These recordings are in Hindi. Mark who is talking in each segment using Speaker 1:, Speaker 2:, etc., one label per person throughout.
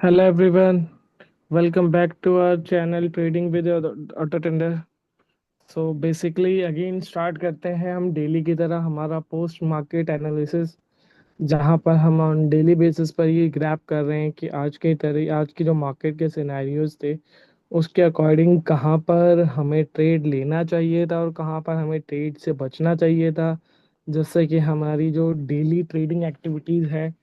Speaker 1: Hello everyone, welcome back to our channel Trading with Auto Tender। So basically again start करते हैं हम डेली की तरह हमारा पोस्ट मार्केट एनालिसिस, जहां पर हम ऑन डेली बेसिस पर ये ग्रैप कर रहे हैं कि आज की जो मार्केट के सिनेरियोज थे उसके अकॉर्डिंग कहां पर हमें ट्रेड लेना चाहिए था और कहां पर हमें ट्रेड से बचना चाहिए था। जिससे कि हमारी जो डेली ट्रेडिंग एक्टिविटीज़ है,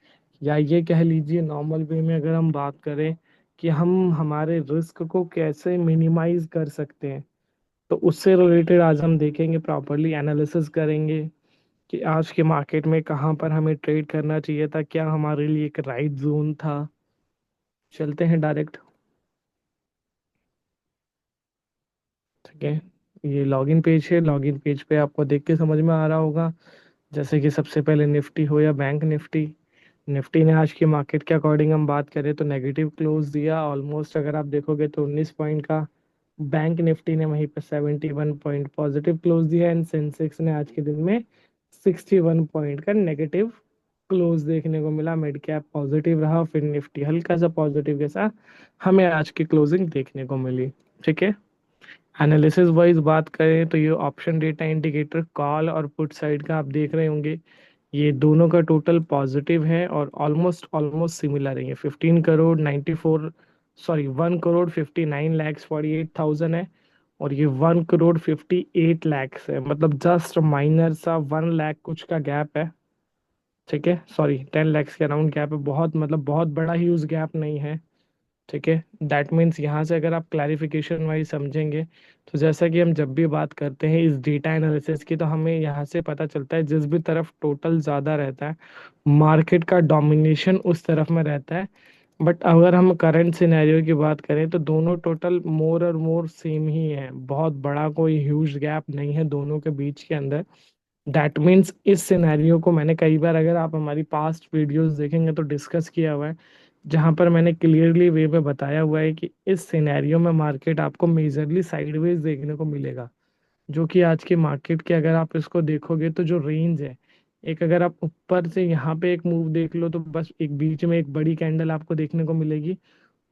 Speaker 1: या ये कह लीजिए नॉर्मल वे में अगर हम बात करें कि हम हमारे रिस्क को कैसे मिनिमाइज कर सकते हैं, तो उससे रिलेटेड आज हम देखेंगे, प्रॉपरली एनालिसिस करेंगे कि आज के मार्केट में कहाँ पर हमें ट्रेड करना चाहिए था, क्या हमारे लिए एक राइट जोन था। चलते हैं डायरेक्ट। ठीक है, ये लॉगिन पेज है। लॉगिन पेज पे आपको देख के समझ में आ रहा होगा, जैसे कि सबसे पहले निफ्टी हो या बैंक निफ्टी। निफ्टी ने आज की मार्केट के अकॉर्डिंग हम बात करें तो नेगेटिव क्लोज दिया ऑलमोस्ट, अगर आप देखोगे तो 19 पॉइंट का। बैंक निफ्टी ने वहीं पे 71 पॉइंट पॉजिटिव क्लोज दिया एंड सेंसेक्स ने आज के दिन में 61 पॉइंट का नेगेटिव क्लोज देखने को मिला। मिड कैप पॉजिटिव रहा, फिर निफ्टी हल्का सा पॉजिटिव के साथ हमें आज की क्लोजिंग देखने को मिली। ठीक है, एनालिसिस वाइज बात करें तो ये ऑप्शन डेटा इंडिकेटर कॉल और पुट साइड का आप देख रहे होंगे, ये दोनों का टोटल पॉजिटिव है और ऑलमोस्ट ऑलमोस्ट सिमिलर है। ये 15 करोड़ 94, सॉरी 1 करोड़ 59 लैक्स 48,000 है, और ये 1 करोड़ 58 लैक्स है, मतलब जस्ट माइनर सा 1 लाख कुछ का गैप है। ठीक है, सॉरी 10 लैक्स के अराउंड गैप है, बहुत मतलब बहुत बड़ा ह्यूज गैप नहीं है। ठीक है, दैट मीन्स यहाँ से अगर आप क्लैरिफिकेशन वाइज समझेंगे, तो जैसा कि हम जब भी बात करते हैं इस डेटा एनालिसिस की, तो हमें यहाँ से पता चलता है जिस भी तरफ टोटल ज़्यादा रहता है मार्केट का डोमिनेशन उस तरफ में रहता है। बट अगर हम करंट सिनेरियो की बात करें तो दोनों टोटल मोर और मोर सेम ही है, बहुत बड़ा कोई ह्यूज गैप नहीं है दोनों के बीच के अंदर। दैट मीन्स इस सिनेरियो को मैंने कई बार, अगर आप हमारी पास्ट वीडियोस देखेंगे तो डिस्कस किया हुआ है, जहां पर मैंने क्लियरली वे में बताया हुआ है कि इस सिनेरियो में मार्केट आपको मेजरली साइडवेज देखने को मिलेगा। जो कि आज के मार्केट के अगर आप इसको देखोगे तो जो रेंज है, एक अगर आप ऊपर से यहाँ पे एक मूव देख लो तो बस एक बीच में एक बड़ी कैंडल आपको देखने को मिलेगी।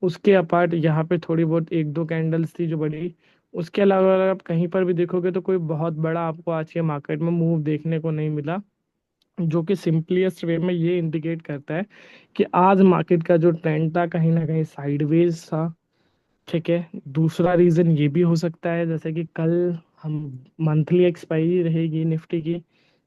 Speaker 1: उसके अपार्ट यहाँ पे थोड़ी बहुत एक दो कैंडल्स थी जो बड़ी। उसके अलावा अगर आप कहीं पर भी देखोगे तो कोई बहुत बड़ा आपको आज के मार्केट में मूव देखने को नहीं मिला, जो कि सिंपलीस्ट वे में ये इंडिकेट करता है कि आज मार्केट का जो ट्रेंड था कहीं ना कहीं साइडवेज था। ठीक है, दूसरा रीजन ये भी हो सकता है जैसे कि कल हम मंथली एक्सपायरी रहेगी निफ्टी की।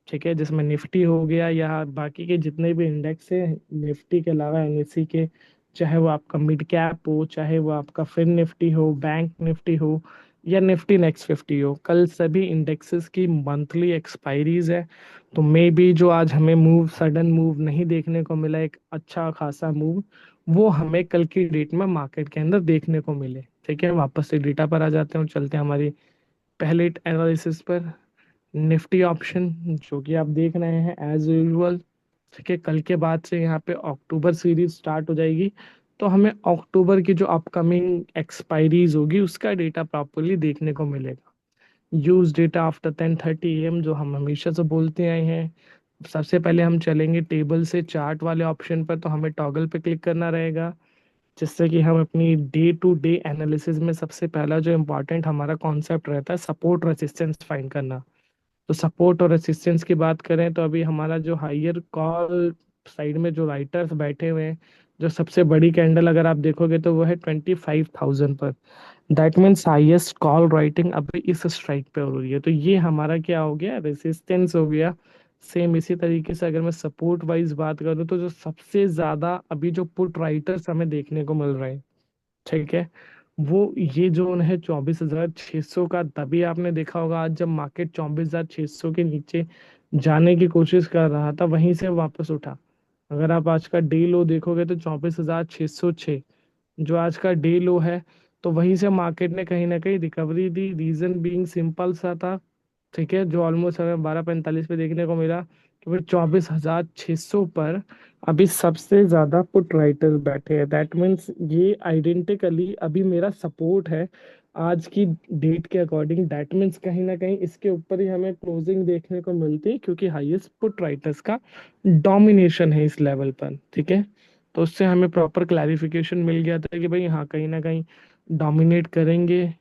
Speaker 1: ठीक है, जिसमें निफ्टी हो गया या बाकी के जितने भी इंडेक्स है निफ्टी के अलावा एनएससी के, चाहे वो आपका मिड कैप हो, चाहे वो आपका फिन निफ्टी हो, बैंक निफ्टी हो, या निफ्टी नेक्स्ट 50 हो, कल सभी इंडेक्सेस की मंथली एक्सपायरीज है। तो मे बी जो आज हमें मूव, सडन मूव नहीं देखने को मिला, एक अच्छा खासा मूव, वो हमें कल की डेट में मार्केट के अंदर देखने को मिले। ठीक है, वापस से डेटा पर आ जाते हैं और चलते हैं हमारी पहले एनालिसिस पर। निफ्टी ऑप्शन जो कि आप देख रहे हैं एज यूजुअल। ठीक है, कल के बाद से यहाँ पे अक्टूबर सीरीज स्टार्ट हो जाएगी, तो हमें अक्टूबर की जो अपकमिंग एक्सपायरीज होगी उसका डेटा प्रॉपरली देखने को मिलेगा। यूज डेटा आफ्टर 10:30 AM, जो हम हमेशा से बोलते आए हैं। सबसे पहले हम चलेंगे टेबल से चार्ट वाले ऑप्शन पर, तो हमें टॉगल पे क्लिक करना रहेगा, जिससे कि हम अपनी डे टू डे एनालिसिस में सबसे पहला जो इम्पोर्टेंट हमारा कॉन्सेप्ट रहता है सपोर्ट रेसिस्टेंस फाइंड करना। तो सपोर्ट और रेसिस्टेंस की बात करें तो अभी हमारा जो हायर कॉल साइड में जो राइटर्स बैठे हुए हैं, जो सबसे बड़ी कैंडल अगर आप देखोगे तो वो है 25,000 पर। That means highest call writing अभी इस स्ट्राइक पे हो रही है, तो ये हमारा क्या हो गया, रेसिस्टेंस हो गया। सेम इसी तरीके से अगर मैं सपोर्ट वाइज बात करूँ तो जो सबसे ज्यादा अभी जो पुट राइटर्स हमें देखने को मिल रहे हैं, ठीक है, वो ये जोन है 24,600 का। तभी आपने देखा होगा आज जब मार्केट 24,600 के नीचे जाने की कोशिश कर रहा था वहीं से वापस उठा। अगर आप आज का डे लो देखोगे तो 24,606 जो आज का डे लो है, तो वहीं से मार्केट ने कहीं ना कहीं रिकवरी दी। रीजन बीइंग सिंपल सा था। ठीक है, जो ऑलमोस्ट हमें 12:45 पे देखने को मिला कि फिर 24,600 पर अभी सबसे ज्यादा पुट राइटर्स बैठे हैं। दैट मीन्स ये आइडेंटिकली अभी मेरा सपोर्ट है आज की डेट के अकॉर्डिंग। दैट मीन्स कहीं ना कहीं इसके ऊपर ही हमें क्लोजिंग देखने को मिलती है, क्योंकि हाईएस्ट पुट राइटर्स का डोमिनेशन है इस लेवल पर। ठीक है, तो उससे हमें प्रॉपर क्लैरिफिकेशन मिल गया था कि भाई हाँ कहीं ना कहीं डोमिनेट करेंगे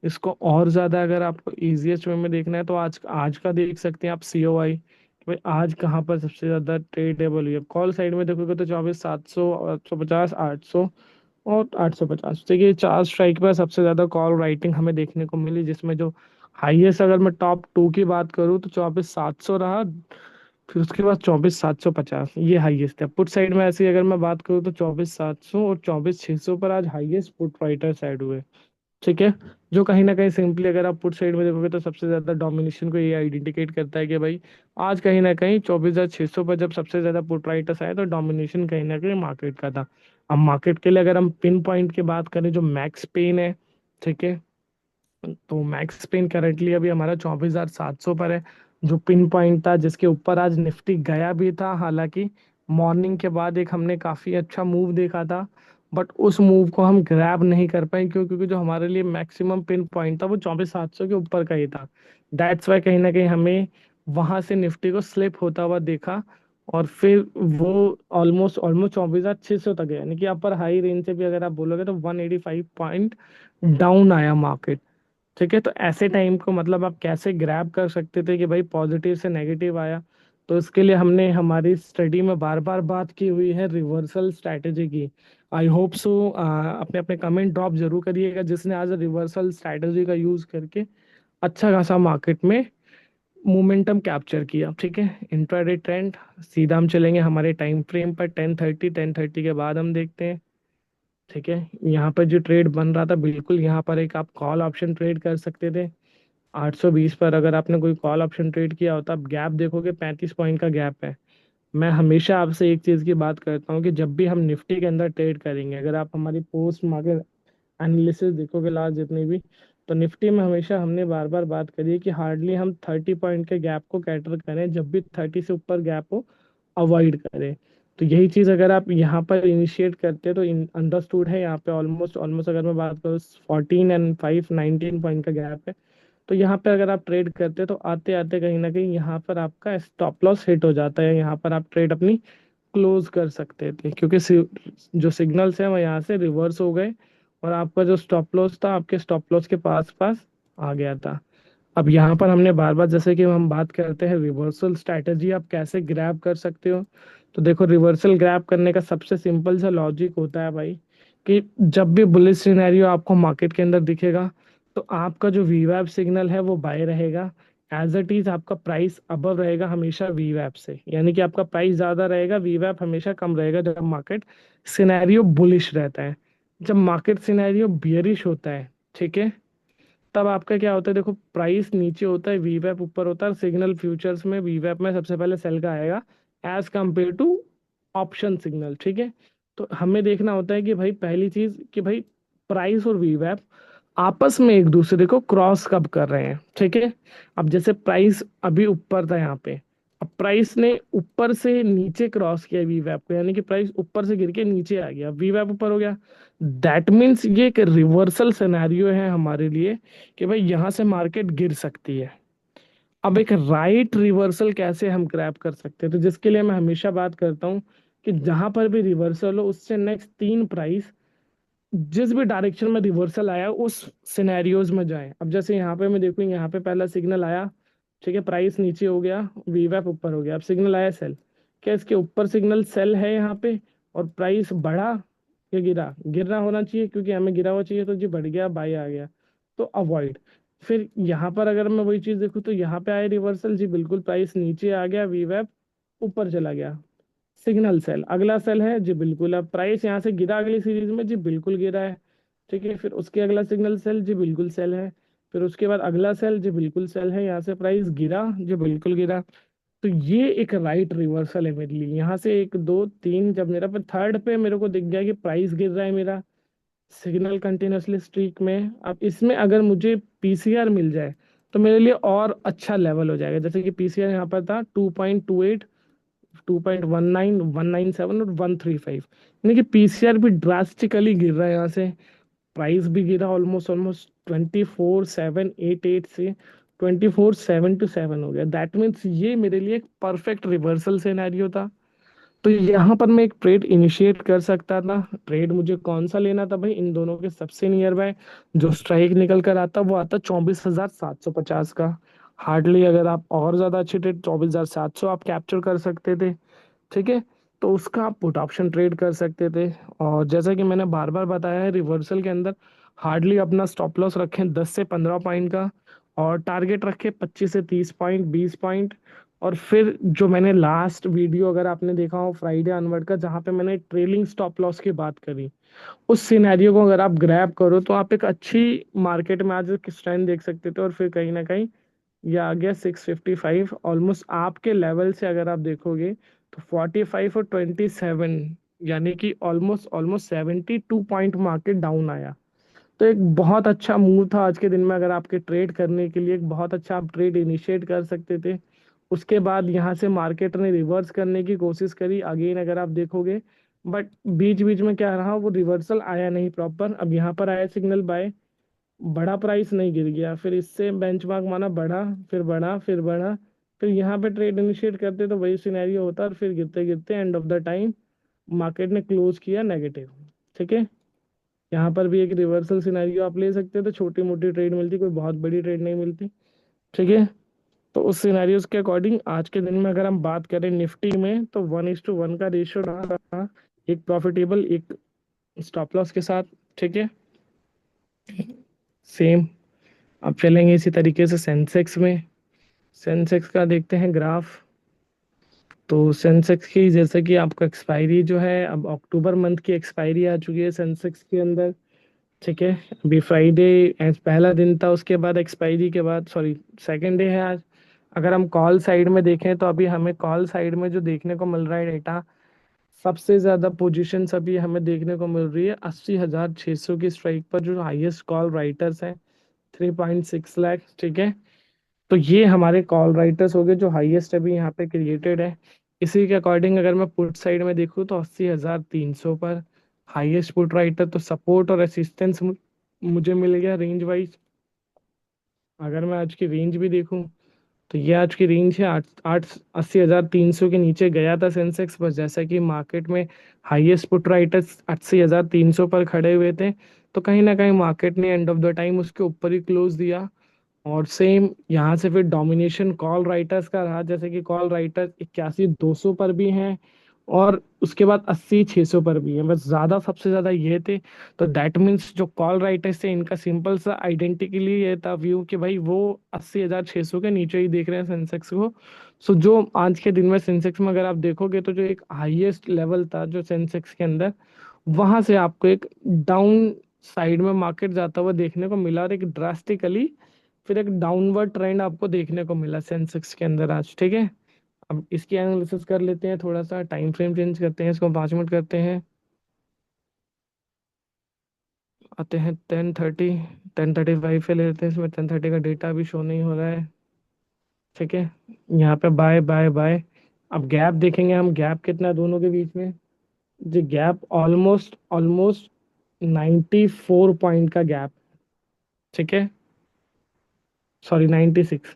Speaker 1: इसको और ज़्यादा। अगर आपको इजीएस्ट वे में देखना है तो आज आज का देख सकते हैं आप सीओआई, भाई आज कहाँ पर सबसे ज़्यादा ट्रेडेबल हुई है। कॉल साइड में देखोगे तो 24,700, 850, 800 और 850, देखिए चार स्ट्राइक पर सबसे ज़्यादा कॉल राइटिंग हमें देखने को मिली, जिसमें जो हाईएस्ट अगर मैं टॉप टू की बात करूँ तो 24,700 रहा, फिर उसके बाद 24,750 ये हाईएस्ट है। पुट साइड में ऐसे ही अगर मैं बात करूँ तो 24,700 और 24,600 पर आज हाईएस्ट पुट राइटर साइड हुए। ठीक है, जो कहीं ना कहीं सिंपली अगर आप पुट साइड में देखोगे तो सबसे ज्यादा डोमिनेशन को ये आइडेंटिकेट करता है कि भाई आज कहीं ना कहीं 24,600 पर जब सबसे ज्यादा पुट राइटर्स आए तो डोमिनेशन कहीं ना कहीं मार्केट का था। अब मार्केट के लिए अगर हम पिन पॉइंट की बात करें जो मैक्स पेन है, ठीक है, तो मैक्स पेन करेंटली अभी हमारा 24,700 पर है, जो पिन पॉइंट था जिसके ऊपर आज निफ्टी गया भी था। हालांकि मॉर्निंग के बाद एक हमने काफी अच्छा मूव देखा था, बट उस मूव को हम ग्रैब नहीं कर पाए क्योंकि जो हमारे लिए मैक्सिमम पिन पॉइंट था वो 24,700 के ऊपर का ही था। दैट्स वाई कहीं ना कहीं हमें वहां से निफ्टी को स्लिप होता हुआ देखा, और फिर वो ऑलमोस्ट ऑलमोस्ट 24,600 तक गया, यानी कि अपर हाई रेंज से भी अगर आप बोलोगे तो 185 पॉइंट डाउन आया मार्केट। ठीक है, तो ऐसे टाइम को मतलब आप कैसे ग्रैब कर सकते थे कि भाई पॉजिटिव से नेगेटिव आया। तो इसके लिए हमने हमारी स्टडी में बार बार बात की हुई है रिवर्सल स्ट्रैटेजी की। आई होप सो अपने अपने कमेंट ड्रॉप जरूर करिएगा जिसने आज रिवर्सल स्ट्रैटेजी का यूज करके अच्छा खासा मार्केट में मोमेंटम कैप्चर किया। ठीक है, इंट्राडे ट्रेंड सीधा हम चलेंगे हमारे टाइम फ्रेम पर 10:30 के बाद हम देखते हैं। ठीक है, यहाँ पर जो ट्रेड बन रहा था बिल्कुल यहाँ पर एक आप कॉल ऑप्शन ट्रेड कर सकते थे 820 पर। अगर आपने कोई कॉल ऑप्शन ट्रेड किया होता, आप गैप देखोगे 35 पॉइंट का गैप है। मैं हमेशा आपसे एक चीज की बात करता हूँ कि जब भी हम निफ्टी के अंदर ट्रेड करेंगे, अगर आप हमारी पोस्ट मार्केट एनालिसिस देखोगे लास्ट जितनी भी, तो निफ्टी में हमेशा हमने बार बार बात करी है कि हार्डली हम 30 पॉइंट के गैप को कैटर करें, जब भी 30 से ऊपर गैप हो अवॉइड करें। तो यही चीज अगर आप यहाँ पर इनिशिएट करते हैं तो अंडरस्टूड है। यहाँ पे ऑलमोस्ट ऑलमोस्ट अगर मैं बात करूँ 14 एंड 5 19 पॉइंट का गैप है। तो यहाँ पे अगर आप ट्रेड करते हैं तो आते आते कहीं ना कहीं यहाँ पर आपका स्टॉप लॉस हिट हो जाता है, यहाँ पर आप ट्रेड अपनी क्लोज कर सकते थे क्योंकि जो सिग्नल्स है वो यहाँ से रिवर्स हो गए और आपका जो स्टॉप लॉस था आपके स्टॉप लॉस के पास पास आ गया था। अब यहाँ पर हमने बार बार जैसे कि हम बात करते हैं रिवर्सल स्ट्रैटेजी आप कैसे ग्रैब कर सकते हो, तो देखो रिवर्सल ग्रैब करने का सबसे सिंपल सा लॉजिक होता है भाई कि जब भी बुलिश सिनेरियो आपको मार्केट के अंदर दिखेगा तो आपका जो वीवैप सिग्नल है वो बाय रहेगा। एज इट इज आपका प्राइस अबव रहेगा हमेशा वीवैप से, यानी कि आपका प्राइस ज्यादा रहेगा, वीवैप हमेशा कम रहेगा जब मार्केट सिनेरियो बुलिश रहता है। जब मार्केट सिनेरियो बियरिश होता है, ठीक है, तब आपका क्या होता है, देखो प्राइस नीचे होता है वीवैप ऊपर होता है। सिग्नल फ्यूचर्स में वीवैप में सबसे पहले सेल का आएगा as compare to option signal. ठीक है, तो हमें देखना होता है कि भाई पहली चीज कि भाई प्राइस और वीवैप आपस में एक दूसरे को क्रॉस कब कर रहे हैं। ठीक है, अब जैसे प्राइस अभी ऊपर था यहाँ पे, अब प्राइस ने ऊपर से नीचे क्रॉस किया वीवैप को, यानी कि प्राइस ऊपर से गिर के नीचे आ गया, वीवैप ऊपर हो गया। दैट मीन्स ये एक रिवर्सल सिनेरियो है हमारे लिए कि भाई यहाँ से मार्केट गिर सकती है। अब एक राइट रिवर्सल कैसे हम ग्रैब कर सकते हैं, तो जिसके लिए मैं हमेशा बात करता हूँ कि जहां पर भी रिवर्सल हो उससे नेक्स्ट तीन प्राइस जिस भी डायरेक्शन में रिवर्सल आया उस सिनेरियोज में जाए। अब जैसे यहाँ पे मैं देखूँ, यहाँ पे पहला सिग्नल आया, ठीक है, प्राइस नीचे हो गया, वीवैप ऊपर हो गया, अब सिग्नल आया सेल, क्या इसके ऊपर सिग्नल सेल है यहाँ पे और प्राइस बढ़ा या गिरा? गिरना होना चाहिए क्योंकि हमें गिरा हुआ चाहिए, तो जी बढ़ गया, बाई आ गया, तो अवॉइड। फिर यहाँ पर अगर मैं वही चीज देखूँ तो यहाँ पे आया रिवर्सल, जी बिल्कुल प्राइस नीचे आ गया, वीवैप ऊपर चला गया, सिग्नल सेल। अगला सेल है जी बिल्कुल, अब प्राइस यहाँ से गिरा अगली सीरीज में, जी बिल्कुल गिरा है। ठीक है, फिर उसके अगला सिग्नल सेल, जी बिल्कुल सेल है। फिर उसके बाद अगला सेल, जी बिल्कुल सेल है, यहाँ से प्राइस गिरा, जी बिल्कुल गिरा। तो ये एक राइट रिवर्सल है मेरे लिए। यहाँ से एक दो तीन, जब मेरा पे थर्ड पे मेरे को दिख गया कि प्राइस गिर रहा है मेरा सिग्नल कंटिन्यूअसली स्ट्रीक में, अब इसमें अगर मुझे पीसीआर मिल जाए तो मेरे लिए और अच्छा लेवल हो जाएगा। जैसे कि पीसीआर यहाँ पर था 2.28, 2.19, 197 और 135, यानी कि पीसीआर भी ड्रास्टिकली गिर रहा है यहाँ से। प्राइस भी गिरा ऑलमोस्ट ऑलमोस्ट 24,788 से 24,727 हो गया। दैट मीन्स ये मेरे लिए एक परफेक्ट रिवर्सल सिनेरियो था। तो यहाँ पर मैं एक ट्रेड इनिशिएट कर सकता था। ट्रेड मुझे कौन सा लेना था भाई, इन दोनों के सबसे नियर बाय जो स्ट्राइक निकल कर आता वो आता 24,750 का। हार्डली अगर आप और ज्यादा अच्छी ट्रेड 24,700 आप कैप्चर कर सकते थे। ठीक है, तो उसका आप पुट ऑप्शन ट्रेड कर सकते थे। और जैसा कि मैंने बार बार बताया है, रिवर्सल के अंदर हार्डली अपना स्टॉप लॉस रखें 10 से 15 पॉइंट का, और टारगेट रखें 25 से 30 पॉइंट, 20 पॉइंट। और फिर जो मैंने लास्ट वीडियो अगर आपने देखा हो फ्राइडे अनवर्ड का, जहाँ पे मैंने ट्रेलिंग स्टॉप लॉस की बात करी, उस सिनेरियो को अगर आप ग्रैब करो तो आप एक अच्छी मार्केट में आज की स्ट्रेंथ देख सकते थे। और फिर कहीं ना कहीं ये आ गया 655 ऑलमोस्ट आपके लेवल से, अगर आप देखोगे तो 45 और 27, यानी कि almost almost 72 point market down आया। तो एक बहुत अच्छा मूव था आज के दिन में, अगर आपके ट्रेड करने के लिए एक बहुत अच्छा आप ट्रेड इनिशिएट कर सकते थे। उसके बाद यहाँ से मार्केट ने रिवर्स करने की कोशिश करी अगेन, अगर आप देखोगे, बट बीच बीच में क्या रहा, वो रिवर्सल आया नहीं प्रॉपर। अब यहाँ पर आया सिग्नल बाय, बड़ा प्राइस नहीं गिर गया, फिर इससे बेंचमार्क माना बढ़ा, फिर बढ़ा, फिर बढ़ा, फिर यहाँ पे ट्रेड इनिशिएट करते तो वही सिनेरियो होता, और फिर गिरते गिरते end of the time market ने क्लोज किया नेगेटिव। ठीक है, यहाँ पर भी एक रिवर्सल सिनेरियो आप ले सकते हो, तो छोटी मोटी ट्रेड मिलती, कोई बहुत बड़ी ट्रेड नहीं मिलती। ठीक है, तो उस सिनेरियोज के अकॉर्डिंग आज के दिन में अगर हम बात करें निफ्टी में, तो 1:1 का रेशियो रहा, एक प्रॉफिटेबल एक स्टॉप लॉस के साथ। ठीक है, सेम अब चलेंगे इसी तरीके से सेंसेक्स में। सेंसेक्स का देखते हैं ग्राफ। तो सेंसेक्स की जैसे कि आपका एक्सपायरी जो है, अब अक्टूबर मंथ की एक्सपायरी आ चुकी है सेंसेक्स के अंदर। ठीक है, अभी फ्राइडे एज पहला दिन था, उसके बाद एक्सपायरी के बाद, सॉरी सेकेंड डे है आज। अगर हम कॉल साइड में देखें तो अभी हमें कॉल साइड में जो देखने को मिल रहा है डेटा, सबसे ज्यादा पोजीशंस अभी हमें देखने को मिल रही है 80,600 की स्ट्राइक पर, जो हाईएस्ट कॉल राइटर्स हैं 3.6 लाख। ठीक है, तो ये हमारे कॉल राइटर्स हो गए जो हाईएस्ट अभी यहाँ पे क्रिएटेड है। इसी के अकॉर्डिंग अगर मैं पुट साइड में देखूँ तो 80,300 पर हाईएस्ट पुट राइटर, तो सपोर्ट और रेसिस्टेंस मुझे मिल गया रेंज वाइज। अगर मैं आज की रेंज भी देखूं तो ये आज की रेंज है आठ आठ 80,300 के नीचे गया था सेंसेक्स, बस जैसा कि मार्केट में हाईएस्ट पुट राइटर्स 80,300 पर खड़े हुए थे, तो कहीं ना कहीं मार्केट ने एंड ऑफ द टाइम उसके ऊपर ही क्लोज दिया। और सेम यहाँ से फिर डोमिनेशन कॉल राइटर्स का रहा, जैसे कि कॉल राइटर्स 81,200 पर भी हैं, और उसके बाद 80,600 पर भी है, बस ज्यादा सबसे ज्यादा ये थे। तो दैट मीन्स जो कॉल राइटर्स थे इनका सिंपल सा आइडेंटिकली ये था व्यू कि भाई वो 80,600 के नीचे ही देख रहे हैं सेंसेक्स को। सो जो आज के दिन में सेंसेक्स में अगर आप देखोगे तो जो एक हाईएस्ट लेवल था जो सेंसेक्स के अंदर, वहां से आपको एक डाउन साइड में मार्केट जाता हुआ देखने को मिला, और एक ड्रास्टिकली फिर एक डाउनवर्ड ट्रेंड आपको देखने को मिला सेंसेक्स के अंदर आज। ठीक है, अब इसकी एनालिसिस कर लेते हैं, थोड़ा सा टाइम फ्रेम चेंज करते हैं, इसको 5 मिनट करते हैं। आते हैं 10:30, 10:35 पे ले लेते हैं, इसमें 10:30 का डेटा भी शो नहीं हो रहा है। ठीक है, यहाँ पे बाय बाय बाय। अब गैप देखेंगे हम, गैप कितना है दोनों के बीच में। जी गैप ऑलमोस्ट ऑलमोस्ट 94 पॉइंट का गैप। ठीक है, सॉरी 96।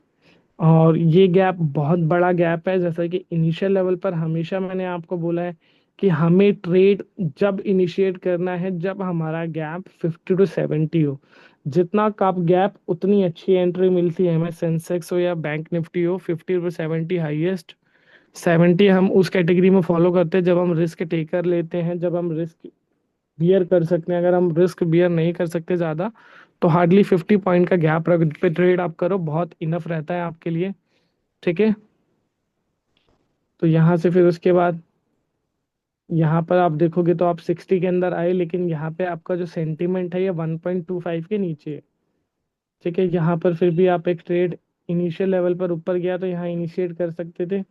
Speaker 1: और ये गैप बहुत बड़ा गैप है, जैसा कि इनिशियल लेवल पर हमेशा मैंने आपको बोला है कि हमें ट्रेड जब इनिशिएट करना है जब हमारा गैप 50 to 70 हो। जितना कप गैप उतनी अच्छी एंट्री मिलती है हमें, सेंसेक्स हो या बैंक निफ्टी हो, 50 to 70 हाईएस्ट। 70 हम उस कैटेगरी में फॉलो करते हैं जब हम रिस्क टेकर लेते हैं, जब हम रिस्क बियर कर सकते हैं। अगर हम रिस्क बियर नहीं कर सकते ज्यादा, तो हार्डली 50 पॉइंट का गैप रख पे ट्रेड आप करो, बहुत इनफ रहता है आपके लिए। ठीक है, तो यहाँ से फिर उसके बाद यहाँ पर आप देखोगे तो आप 60 के अंदर आए, लेकिन यहाँ पे आपका जो सेंटीमेंट है ये 1.25 के नीचे है। ठीक है, यहाँ पर फिर भी आप एक ट्रेड इनिशियल लेवल पर ऊपर गया तो यहाँ इनिशिएट कर सकते थे।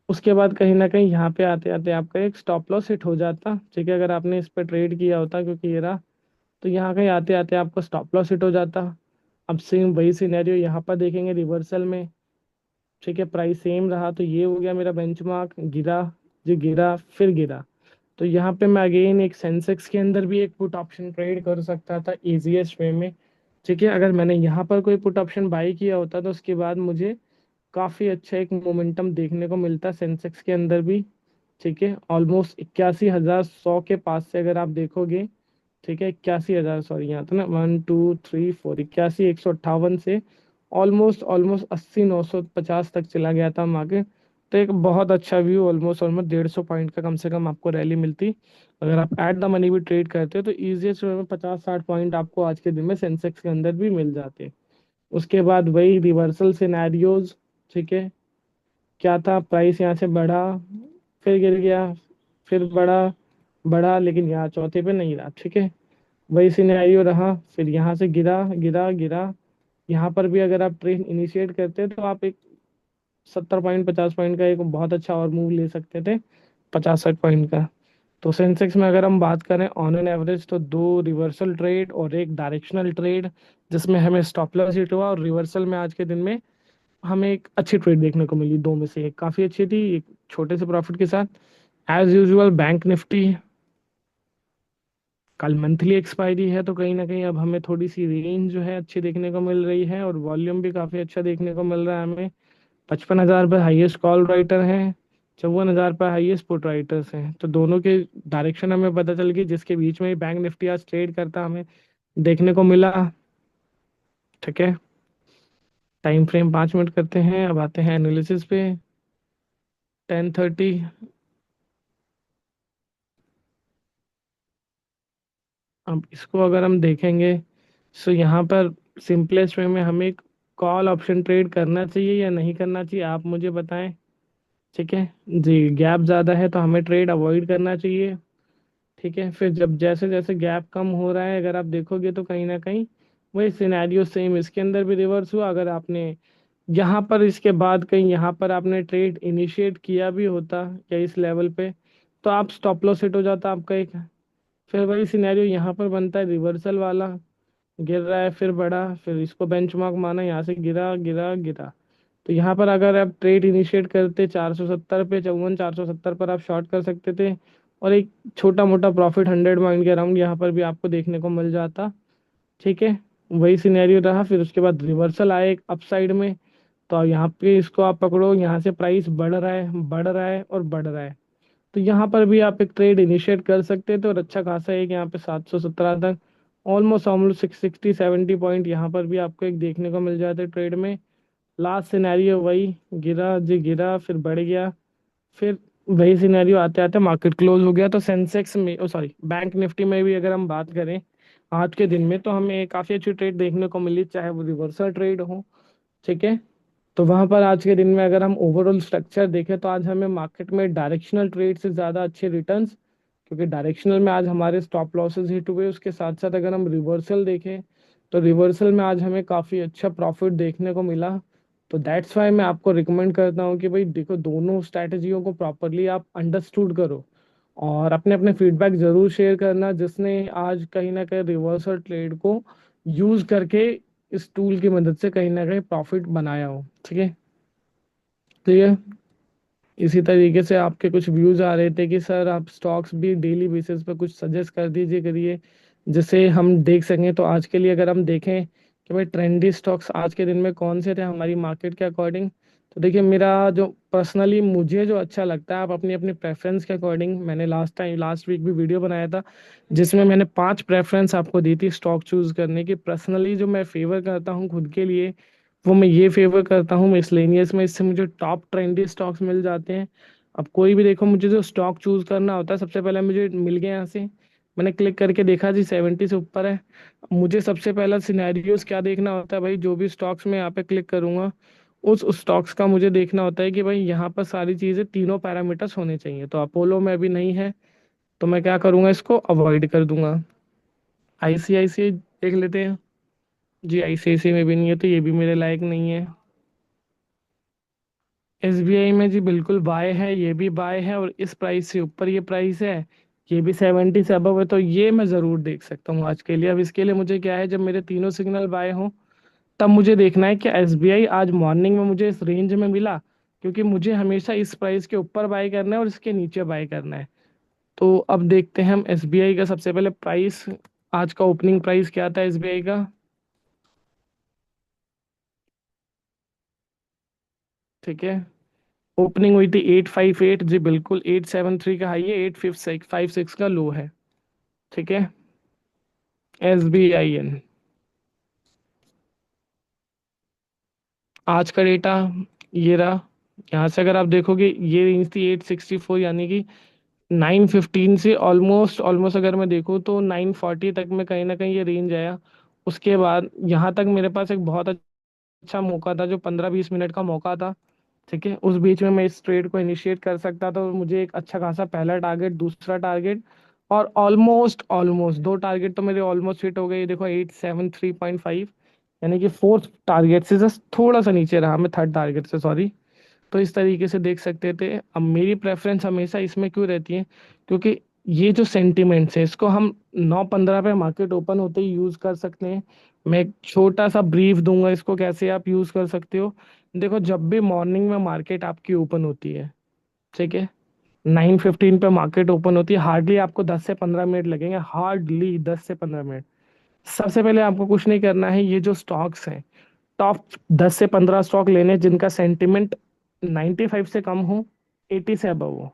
Speaker 1: उसके बाद कहीं ना कहीं यहाँ पे आते आते आपका एक स्टॉप लॉस हिट हो जाता। ठीक है, अगर आपने इस पर ट्रेड किया होता, क्योंकि ये रहा, तो यहाँ कहीं आते आते आपका स्टॉप लॉस हिट हो जाता। अब सेम वही सिनेरियो यहाँ पर देखेंगे रिवर्सल में। ठीक है, प्राइस सेम रहा, तो ये हो गया मेरा बेंचमार्क, गिरा, जो गिरा फिर गिरा। तो यहाँ पे मैं अगेन एक सेंसेक्स के अंदर भी एक पुट ऑप्शन ट्रेड कर सकता था इजीएस्ट वे में। ठीक है, अगर मैंने यहाँ पर कोई पुट ऑप्शन बाई किया होता तो उसके बाद मुझे काफी अच्छा एक मोमेंटम देखने को मिलता सेंसेक्स के अंदर भी। ठीक है, ऑलमोस्ट 81,100 के पास से अगर आप देखोगे, ठीक है, 81,000, सॉरी यहाँ था ना, 1 2 3 4, 81,158 से ऑलमोस्ट ऑलमोस्ट 80,950 तक चला गया था मार्केट। तो एक बहुत अच्छा व्यू, ऑलमोस्ट ऑलमोस्ट 150 पॉइंट का कम से कम आपको रैली मिलती। अगर आप एट द मनी भी ट्रेड करते हो तो इजीएस्ट वे में 50-60 पॉइंट आपको आज के दिन में सेंसेक्स के अंदर भी मिल जाते। उसके बाद वही रिवर्सल सिनेरियोज, ठीक है, क्या था, प्राइस यहाँ से बढ़ा, फिर गिर गया, फिर बढ़ा, बढ़ा, लेकिन यहाँ चौथे पे नहीं रहा, ठीक है, वही सिनेरियो रहा, फिर यहाँ से गिरा गिरा गिरा। यहाँ पर भी अगर आप ट्रेड इनिशिएट करते हैं तो आप एक 70 पॉइंट 50 पॉइंट का एक बहुत अच्छा और मूव ले सकते थे, 50-60 पॉइंट का। तो सेंसेक्स में अगर हम बात करें ऑन एन एवरेज, तो दो रिवर्सल ट्रेड और एक डायरेक्शनल ट्रेड, जिसमें हमें स्टॉप लॉस हिट हुआ, और रिवर्सल में आज के दिन में हमें एक अच्छी ट्रेड देखने को मिली, दो में से एक काफी अच्छी थी, एक छोटे से प्रॉफिट के साथ। एज यूजुअल बैंक निफ्टी कल मंथली एक्सपायरी है, तो कहीं ना कहीं अब हमें थोड़ी सी रेंज जो है अच्छी देखने को मिल रही है, और वॉल्यूम भी काफी अच्छा देखने को मिल रहा है हमें। 55,000 पर हाईएस्ट कॉल राइटर हैं, 54,000 पर हाईएस्ट पुट राइटर्स हैं, तो दोनों के डायरेक्शन हमें पता चल गई, जिसके बीच में ही बैंक निफ्टी आज ट्रेड करता हमें देखने को मिला। ठीक है, टाइम फ्रेम 5 मिनट करते हैं, अब आते हैं एनालिसिस पे। 10:30, अब इसको अगर हम देखेंगे, सो यहाँ पर सिंपलेस्ट वे में हमें कॉल ऑप्शन ट्रेड करना चाहिए या नहीं करना चाहिए, आप मुझे बताएं। ठीक है जी, गैप ज़्यादा है तो हमें ट्रेड अवॉइड करना चाहिए। ठीक है, फिर जब जैसे जैसे गैप कम हो रहा है, अगर आप देखोगे तो कहीं ना कहीं वही सिनेरियो सेम इसके अंदर भी रिवर्स हुआ। अगर आपने यहाँ पर इसके बाद कहीं यहाँ पर आपने ट्रेड इनिशिएट किया भी होता या इस लेवल पे, तो आप स्टॉप लॉस हिट हो जाता आपका एक। फिर वही सिनेरियो यहाँ पर बनता है रिवर्सल वाला, गिर रहा है फिर बढ़ा, फिर इसको बेंचमार्क माना, यहाँ से गिरा गिरा गिरा। तो यहाँ पर अगर आप ट्रेड इनिशिएट करते 470 पे, 54 470 पर आप शॉर्ट कर सकते थे, और एक छोटा मोटा प्रॉफिट 100 पॉइंट के अराउंड यहाँ पर भी आपको देखने को मिल जाता। ठीक है, वही सिनेरियो रहा, फिर उसके बाद रिवर्सल आए एक अपसाइड में। तो यहाँ पे इसको आप पकड़ो, यहाँ से प्राइस बढ़ रहा है बढ़ रहा है और बढ़ रहा है, तो यहाँ पर भी आप एक ट्रेड इनिशिएट कर सकते थे, और अच्छा खासा एक यहाँ पे 717 तक ऑलमोस्ट ऑलमोस्ट 660-70 पॉइंट यहाँ पर भी आपको एक देखने को मिल जाते ट्रेड में। लास्ट सिनेरियो वही, गिरा जी गिरा, फिर बढ़ गया, फिर वही सिनेरियो आते आते मार्केट क्लोज हो गया। तो सेंसेक्स में, ओ सॉरी, बैंक निफ्टी में भी अगर हम बात करें आज के दिन में, तो हमें काफी अच्छी ट्रेड देखने को मिली, चाहे वो रिवर्सल ट्रेड हो। ठीक है, तो वहां पर आज के दिन में अगर हम ओवरऑल स्ट्रक्चर देखें, तो आज हमें मार्केट में डायरेक्शनल ट्रेड से ज़्यादा अच्छे रिटर्न्स, क्योंकि डायरेक्शनल में आज हमारे स्टॉप लॉसेस हिट हुए। उसके साथ साथ अगर हम रिवर्सल देखें, तो रिवर्सल में आज हमें काफ़ी अच्छा प्रॉफिट देखने को मिला। तो दैट्स वाई मैं आपको रिकमेंड करता हूँ कि भाई देखो, दोनों स्ट्रैटेजियों को प्रॉपरली आप अंडरस्टूड करो, और अपने अपने फीडबैक जरूर शेयर करना, जिसने आज कहीं ना कहीं रिवर्सल ट्रेड को यूज करके इस टूल की मदद से कहीं ना कहीं प्रॉफिट बनाया हो। ठीक है, तो ये इसी तरीके से आपके कुछ व्यूज आ रहे थे कि सर आप स्टॉक्स भी डेली बेसिस पे कुछ सजेस्ट कर दीजिए करिए, जिससे हम देख सकें। तो आज के लिए अगर हम देखें कि भाई ट्रेंडी स्टॉक्स आज के दिन में कौन से थे हमारी मार्केट के अकॉर्डिंग, तो देखिए मेरा जो पर्सनली मुझे जो अच्छा लगता है, आप अपनी अपनी प्रेफरेंस के अकॉर्डिंग, मैंने लास्ट वीक भी वीडियो बनाया था जिसमें मैंने 5 प्रेफरेंस आपको दी थी स्टॉक चूज करने की। पर्सनली जो मैं फेवर करता हूँ खुद के लिए, वो मैं ये फेवर करता हूँ मिसलेनियस में, इससे मुझे टॉप ट्रेंडी स्टॉक्स मिल जाते हैं। अब कोई भी देखो, मुझे जो स्टॉक चूज करना होता है, सबसे पहले मुझे मिल गया यहाँ से, मैंने क्लिक करके देखा जी 70 से ऊपर है। मुझे सबसे पहला सिनेरियोस क्या देखना होता है भाई, जो भी स्टॉक्स में यहाँ पे क्लिक करूंगा, उस स्टॉक्स का मुझे देखना होता है कि भाई यहाँ पर सारी चीजें तीनों पैरामीटर्स होने चाहिए। तो अपोलो में अभी नहीं है, तो मैं क्या करूंगा, इसको अवॉइड कर दूंगा। आईसीआईसीआई देख लेते हैं, जी आईसीआईसीआई में भी नहीं है, तो ये भी मेरे लायक नहीं है। एसबीआई में जी बिल्कुल बाय है, ये भी बाय है, और इस प्राइस से ऊपर ये प्राइस है, ये भी 70 से अबव है, तो ये मैं जरूर देख सकता हूँ आज के लिए। अब इसके लिए मुझे क्या है, जब मेरे तीनों सिग्नल बाय हों, तब मुझे देखना है कि एसबीआई आज मॉर्निंग में मुझे इस रेंज में मिला, क्योंकि मुझे हमेशा इस प्राइस के ऊपर बाय करना है और इसके नीचे बाय करना है। तो अब देखते हैं हम एसबीआई का सबसे पहले प्राइस, आज का ओपनिंग प्राइस क्या था एसबीआई का। ठीक है, ओपनिंग हुई थी 858 जी, बिल्कुल 873 का हाई है, 856 का लो है। ठीक है। SBIN आज का डेटा ये रहा। यहाँ से अगर आप देखोगे ये रेंज थी 864, यानी कि 915 से ऑलमोस्ट ऑलमोस्ट अगर मैं देखूँ तो 940 तक में कहीं ना कहीं ये रेंज आया। उसके बाद यहाँ तक मेरे पास एक बहुत अच्छा मौका था, जो 15-20 मिनट का मौका था। ठीक है, उस बीच में मैं इस ट्रेड को इनिशिएट कर सकता था और मुझे एक अच्छा खासा पहला टारगेट, दूसरा टारगेट और ऑलमोस्ट ऑलमोस्ट दो टारगेट तो मेरे ऑलमोस्ट हिट हो गए। ये देखो 873.5, यानी कि फोर्थ टारगेट से जस्ट थोड़ा सा नीचे रहा मैं, थर्ड टारगेट से, सॉरी। तो इस तरीके से देख सकते थे। अब मेरी प्रेफरेंस हमेशा इसमें क्यों रहती है, क्योंकि ये जो सेंटिमेंट्स है इसको हम 9:15 पे मार्केट ओपन होते ही यूज कर सकते हैं। मैं एक छोटा सा ब्रीफ दूंगा इसको कैसे आप यूज कर सकते हो। देखो, जब भी मॉर्निंग में मार्केट आपकी ओपन होती है, ठीक है, 9:15 पे मार्केट ओपन होती है, हार्डली आपको 10 से 15 मिनट लगेंगे, हार्डली 10 से 15 मिनट। सबसे पहले आपको कुछ नहीं करना है, ये जो स्टॉक्स हैं, टॉप 10 से 15 स्टॉक लेने जिनका सेंटिमेंट 95 से कम हो, 80 से अबव हो।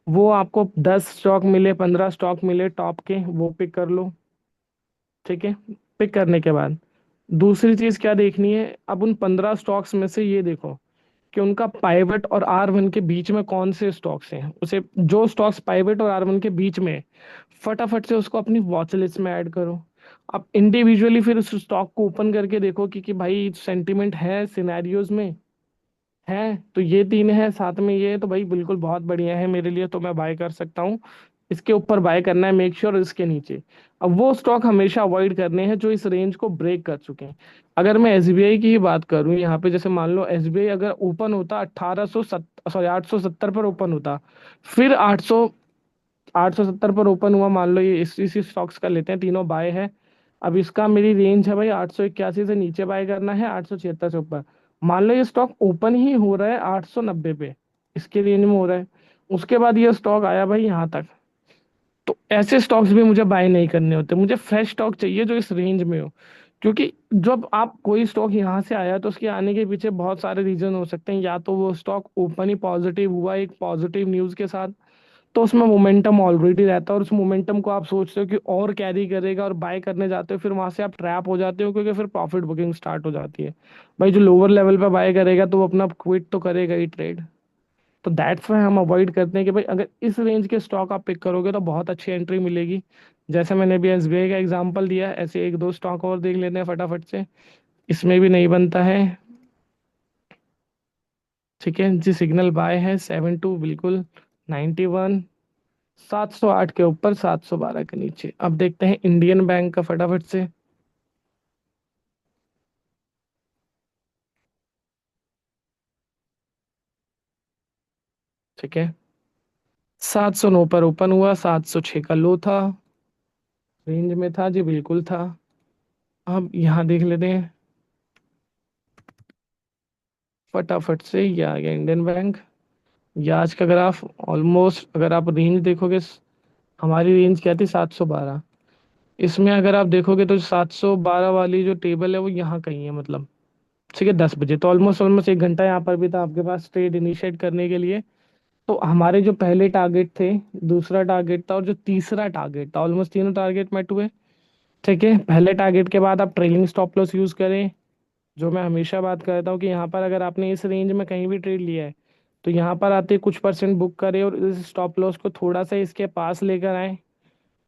Speaker 1: वो आपको 10 स्टॉक मिले, 15 स्टॉक मिले टॉप के, वो पिक कर लो। ठीक है। पिक करने के बाद दूसरी चीज क्या देखनी है, अब उन 15 स्टॉक्स में से ये देखो कि उनका पाइवट और R1 के बीच में कौन से स्टॉक्स हैं। उसे जो स्टॉक्स पाइवट और R1 के बीच में है, फटाफट से उसको अपनी वॉच लिस्ट में ऐड करो। अब इंडिविजुअली फिर उस स्टॉक को ओपन करके देखो कि भाई सेंटिमेंट है सिनेरियोज में, है तो ये तीन है साथ में, ये तो भाई बिल्कुल बहुत बढ़िया है मेरे लिए, तो मैं बाय कर सकता हूँ। इसके ऊपर बाय करना है मेक श्योर, इसके नीचे अब वो स्टॉक हमेशा अवॉइड करने हैं जो इस रेंज को ब्रेक कर चुके हैं। अगर मैं SBI की ही बात करूं, यहाँ पे जैसे मान लो SBI अगर ओपन होता 870 पर ओपन होता, फिर 870 पर ओपन हुआ, मान लो ये इसी स्टॉक्स का लेते हैं, तीनों बाय है। अब इसका मेरी रेंज है भाई 881 से नीचे बाय करना है, 876 से ऊपर। मान लो ये स्टॉक ओपन ही हो रहा है 890 पे, इसके रेंज में हो रहा है, उसके बाद ये स्टॉक आया भाई यहाँ तक, तो ऐसे स्टॉक्स भी मुझे बाय नहीं करने होते, मुझे फ्रेश स्टॉक चाहिए जो इस रेंज में हो। क्योंकि जब आप कोई स्टॉक यहाँ से आया तो उसके आने के पीछे बहुत सारे रीजन हो सकते हैं, या तो वो स्टॉक ओपन ही पॉजिटिव हुआ एक पॉजिटिव न्यूज के साथ, तो उसमें मोमेंटम ऑलरेडी रहता है और उस मोमेंटम को आप सोचते हो कि और कैरी करेगा और बाय करने जाते हो, फिर वहां से आप ट्रैप हो जाते हो, क्योंकि फिर प्रॉफिट बुकिंग स्टार्ट हो जाती है। भाई जो लोअर लेवल पे बाय करेगा तो वो अपना क्विट तो करेगा ही ट्रेड। तो दैट्स वाई हम अवॉइड करते हैं कि भाई अगर इस रेंज के स्टॉक आप पिक करोगे तो बहुत अच्छी एंट्री मिलेगी। जैसे मैंने भी SBI का एग्जांपल दिया, ऐसे एक दो स्टॉक और देख लेते हैं फटाफट से, इसमें भी नहीं बनता है। ठीक है जी, सिग्नल बाय है 72 बिल्कुल, 91, 708 के ऊपर, 712 के नीचे। अब देखते हैं इंडियन बैंक का फटाफट से। ठीक है, 709 पर ओपन हुआ, 706 का लो था, रेंज में था जी, बिल्कुल था। अब यहाँ देख लेते हैं फटाफट से, ये आ गया इंडियन बैंक। ये आज का ग्राफ, ऑलमोस्ट अगर आप रेंज देखोगे, हमारी रेंज क्या थी 712, इसमें अगर आप देखोगे तो 712 वाली जो टेबल है वो यहाँ कहीं है, मतलब ठीक है 10 बजे, तो ऑलमोस्ट ऑलमोस्ट 1 घंटा यहाँ पर भी था आपके पास ट्रेड इनिशिएट करने के लिए। तो हमारे जो पहले टारगेट थे, दूसरा टारगेट था और जो तीसरा टारगेट था, ऑलमोस्ट तीनों टारगेट मेट हुए। ठीक है, पहले टारगेट के बाद आप ट्रेलिंग स्टॉप लॉस यूज करें। जो मैं हमेशा बात करता हूँ कि यहाँ पर अगर आपने इस रेंज में कहीं भी ट्रेड लिया है, तो यहाँ पर आते कुछ परसेंट बुक करें और इस स्टॉप लॉस को थोड़ा सा इसके पास लेकर आए।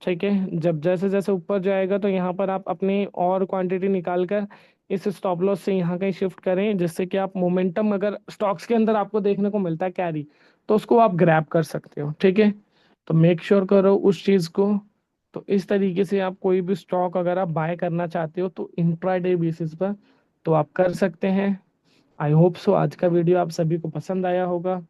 Speaker 1: ठीक है, जब जैसे जैसे ऊपर जाएगा तो यहाँ पर आप अपनी और क्वांटिटी निकाल कर इस स्टॉप लॉस से यहाँ कहीं शिफ्ट करें, जिससे कि आप मोमेंटम अगर स्टॉक्स के अंदर आपको देखने को मिलता है कैरी, तो उसको आप ग्रैब कर सकते हो। ठीक है, तो मेक श्योर करो उस चीज को। तो इस तरीके से आप कोई भी स्टॉक अगर आप बाय करना चाहते हो तो इंट्राडे बेसिस पर तो आप कर सकते हैं। आई होप सो आज का वीडियो आप सभी को पसंद आया होगा।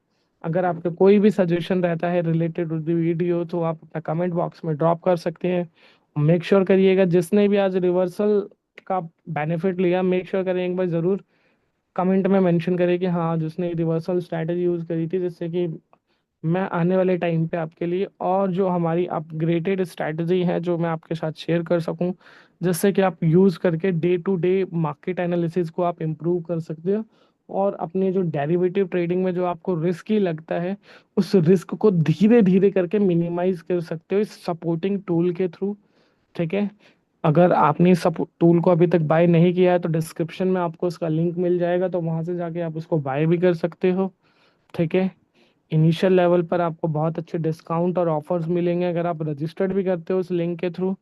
Speaker 1: अगर आपका कोई भी सजेशन रहता है रिलेटेड टू द वीडियो तो आप अपना कमेंट बॉक्स में ड्रॉप कर सकते हैं। मेक श्योर करिएगा जिसने भी आज रिवर्सल का बेनिफिट लिया, मेक श्योर करें एक बार जरूर कमेंट में मेंशन करें कि हाँ जिसने रिवर्सल स्ट्रैटेजी यूज करी थी, जिससे कि मैं आने वाले टाइम पे आपके लिए और जो हमारी अपग्रेडेड स्ट्रैटेजी है जो मैं आपके साथ शेयर कर सकूं, जिससे कि आप यूज करके day to day market analysis को आप इम्प्रूव कर सकते हो और अपने जो डेरिवेटिव ट्रेडिंग में जो आपको रिस्क ही लगता है, उस रिस्क को धीरे धीरे करके मिनिमाइज कर सकते हो इस सपोर्टिंग टूल के थ्रू। ठीक है। अगर आपने इस टूल को अभी तक बाय नहीं किया है तो डिस्क्रिप्शन में आपको उसका लिंक मिल जाएगा, तो वहां से जाके आप उसको बाय भी कर सकते हो। ठीक है। इनिशियल लेवल पर आपको बहुत अच्छे डिस्काउंट और ऑफर्स मिलेंगे अगर आप रजिस्टर्ड भी करते हो उस लिंक के थ्रू।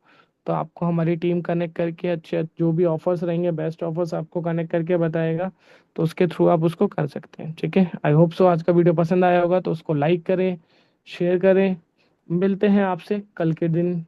Speaker 1: तो आपको हमारी टीम कनेक्ट करके अच्छे जो भी ऑफर्स रहेंगे, बेस्ट ऑफर्स आपको कनेक्ट करके बताएगा। तो उसके थ्रू आप उसको कर सकते हैं। ठीक है। आई होप सो आज का वीडियो पसंद आया होगा, तो उसको लाइक करें, शेयर करें। मिलते हैं आपसे कल के दिन